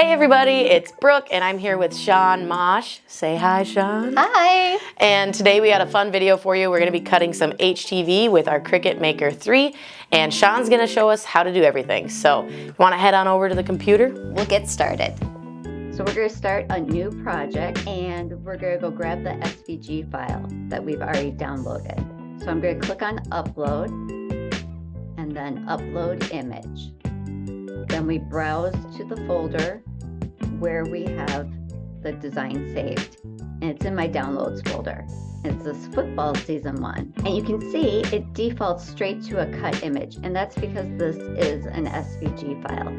Hey everybody, it's Brooke and I'm here with Shawn Mosch. Say hi, Shawn. Hi. And today we had a fun video for you. We're going to be cutting some HTV with our Cricut Maker 3 and Shawn's going to show us how to do everything. So you want to head on over to the computer? We'll get started. So we're going to start a new project and we're going to go grab the SVG file that we've already downloaded. So I'm going to click on upload and then upload image. Then we browse to the folder where we have the design saved. And it's in my downloads folder. It's this football season one. And you can see it defaults straight to a cut image. And that's because this is an SVG file.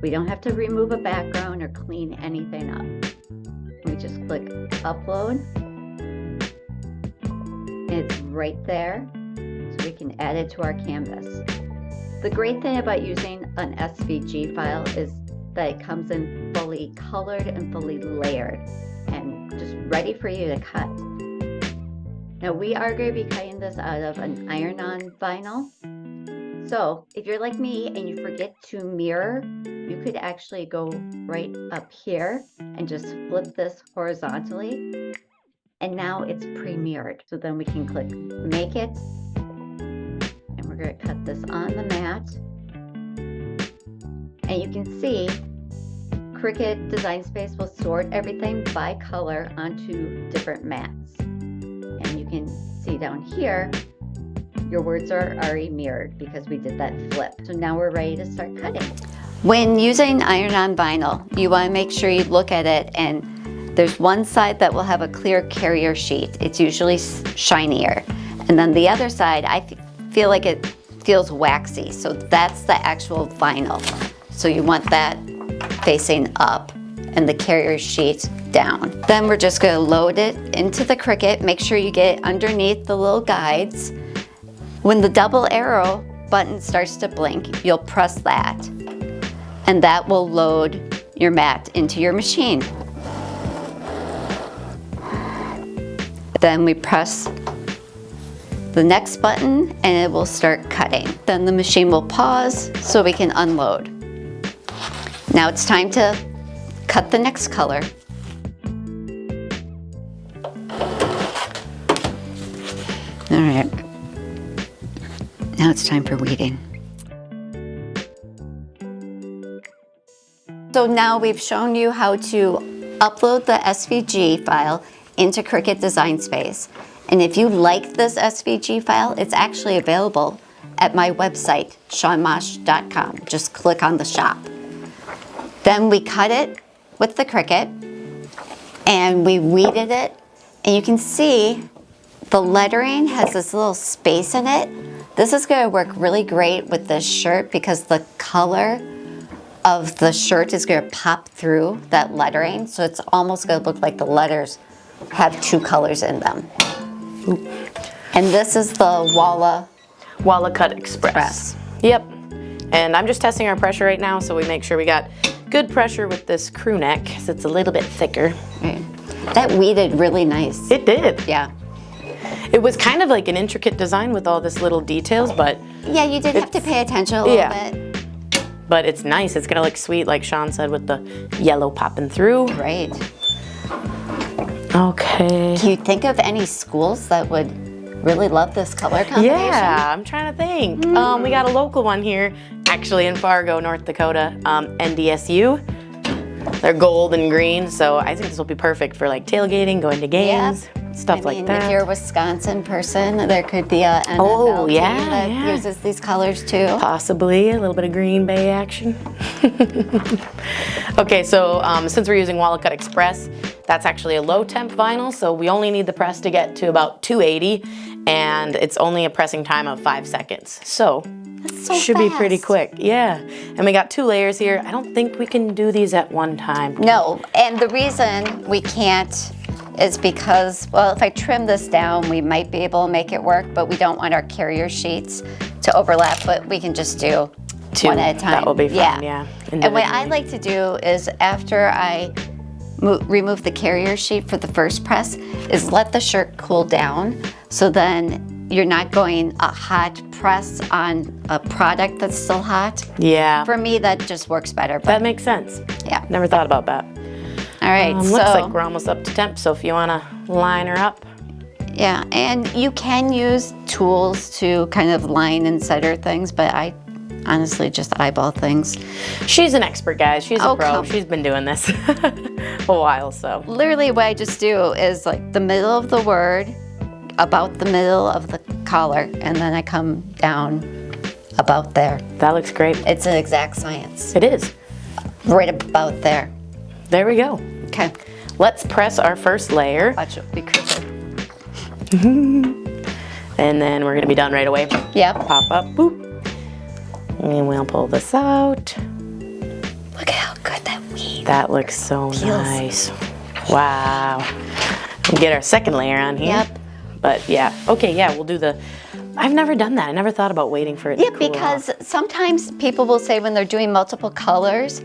We don't have to remove a background or clean anything up. We just click upload. And it's right there. So we can add it to our canvas. The great thing about using an SVG file is that it comes in fully colored and fully layered and just ready for you to cut. Now we are going to be cutting this out of an iron-on vinyl. So if you're like me and you forget to mirror, you could actually go right up here and just flip this horizontally. And now it's pre-mirrored. So then we can click make it. And we're going to cut this on the mat. And you can see Cricut Design Space will sort everything by color onto different mats. And you can see down here, your words are already mirrored because we did that flip. So now we're ready to start cutting. When using iron-on vinyl, you want to make sure you look at it and there's one side that will have a clear carrier sheet. It's usually shinier. And then the other side, I feel like it feels waxy. So that's the actual vinyl. So you want that facing up and the carrier sheet down. Then we're just going to load it into the Cricut. Make sure you get underneath the little guides. When the double arrow button starts to blink, you'll press that. And that will load your mat into your machine. Then we press the next button and it will start cutting. Then the machine will pause so we can unload. Now it's time to cut the next color. All right. Now it's time for weeding. So now we've shown you how to upload the SVG file into Cricut Design Space. And if you like this SVG file, it's actually available at my website, shawnmosch.com. Just click on the shop. Then we cut it with the Cricut and we weeded it. And you can see the lettering has this little space in it. This is going to work really great with this shirt because the color of the shirt is going to pop through that lettering. So it's almost going to look like the letters have two colors in them. Ooh. And this is the Walla Cut Express. Yep. And I'm just testing our pressure right now so we make sure we got good pressure with this crew neck because it's a little bit thicker. Right. That weeded really nice. It did. Yeah. It was kind of like an intricate design with all this little details, but yeah, you did have to pay attention a little bit. But it's nice. It's gonna look sweet, like Shawn said, with the yellow popping through. Right. Okay. Can you think of any schools that would really love this color combination? Yeah, I'm trying to think. We got a local one here, actually in Fargo, North Dakota, NDSU. They're gold and green, so I think this will be perfect for like tailgating, going to games, stuff like that. If you're a Wisconsin person, there could be a NFL team that uses these colors too. Possibly a little bit of Green Bay action. Okay, so since we're using Walla Cut Express, that's actually a low temp vinyl, so we only need the press to get to about 280, and it's only a pressing time of 5 seconds. So should be pretty quick. Yeah. And we got 2 layers here. I don't think we can do these at one time. No, and the reason we can't is because, well, if I trim this down, we might be able to make it work, but we don't want our carrier sheets to overlap, but we can just do 2 one at a time. That will be fine, yeah. And what I like to do is after I remove the carrier sheet for the first press is let the shirt cool down. So then you're not going a hot press on a product that's still hot. Yeah. For me, that just works better. But That makes sense. yeah. Never thought about that. All right. Looks like we're almost up to temp, so if you want to line her up. Yeah, and you can use tools to kind of line and center things, but I honestly just eyeball things. She's an expert, guys. She's a Oh, pro. come. She's been doing this a while, so. Literally what I just do is like the middle of the word, about the middle of the collar, and then I come down about there. That looks great. It's an exact science. It is. Right about there. There we go. Okay. Let's press our first layer, Watch it be crooked. and then we're gonna be done right away. Yep. Pop up, boop. And we'll pull this out. Look at how good that weave. That looks so Peels. nice. Wow. We'll get our second layer on here. Yep. But yeah, okay, yeah, we'll do the, I've never done that. I never thought about waiting for it Yeah, to cool because off. sometimes people will say when they're doing multiple colors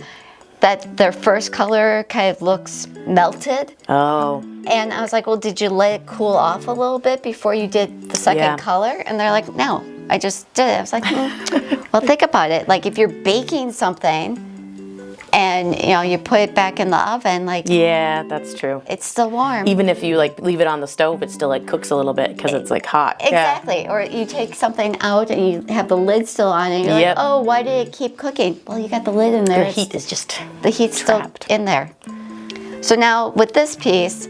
that their first color kind of looks melted. Oh, And I was like, well, did you let it cool off a little bit before you did the second Yeah. color? And they're like, no, I just did it. I was like, well, think about it. Like if you're baking something and you put it back in the oven, like yeah, that's true. it's still warm. Even if you like leave it on the stove, it still like cooks a little bit because it's like hot. Exactly. Or you take something out and you have the lid still on and you're Yep. like, oh, why did it keep cooking? Well, you got the lid in there. Yeah. The heat is just The heat's trapped. still in there. So now with this piece,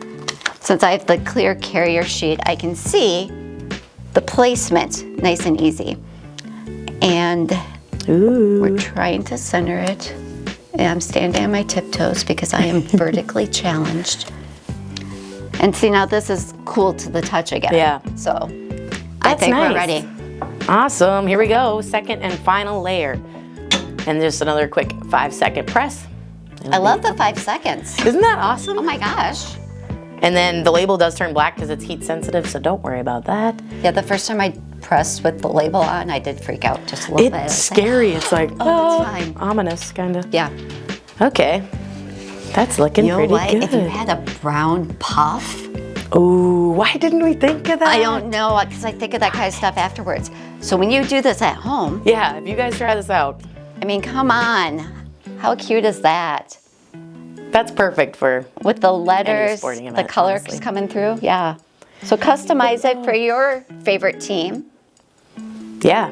since I have the clear carrier sheet, I can see the placement nice and easy. And Ooh. we're trying to center it. And I'm standing on my tiptoes because I am vertically challenged. And see, now this is cool to the touch again. Yeah. So I That's think nice. we're ready. Awesome. Here we go. Second and final layer. And just another quick 5-second press. I love the 5 seconds. Isn't that awesome? Oh my gosh. And then the label does turn black because it's heat sensitive, so don't worry about that. Yeah, the first time I pressed with the label on, I did freak out just a little bit. I It's was like, scary. It's like, oh, that's fine. ominous, kind of. Yeah. Okay. That's looking You know pretty what? good. If you had a brown puff, Ooh, why didn't we think of that? I don't know, because I think of that kind of stuff afterwards. So when you do this at home, Yeah, if you guys try this out, I mean, come on. How cute is that? that's perfect for, With the letters, sporting the event, colors honestly. coming through. Yeah. So customize it for your favorite team. yeah.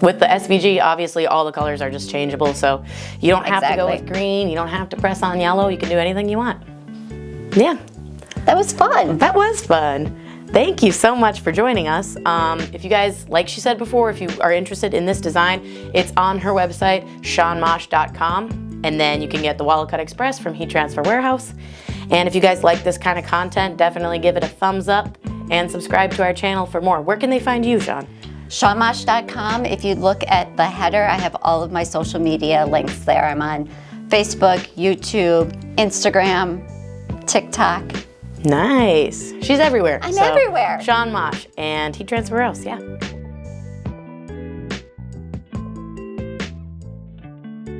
With the SVG, obviously all the colors are just changeable, so you don't have to go Exactly. with green, you don't have to press on yellow, you can do anything you want. Yeah, That was fun. that was fun. Thank you so much for joining us. If you guys, like she said before, if you are interested in this design, it's on her website, shawnmosch.com. And then you can get the Wallet Cut Express from Heat Transfer Warehouse. And if you guys like this kind of content, definitely give it a thumbs up and subscribe to our channel for more. Where can they find you, Shawn? ShawnMosch.com. If you look at the header, I have all of my social media links there. I'm on Facebook, YouTube, Instagram, TikTok. Nice. She's everywhere. I'm everywhere. Shawn Mosch and Heat Transfer Warehouse, yeah.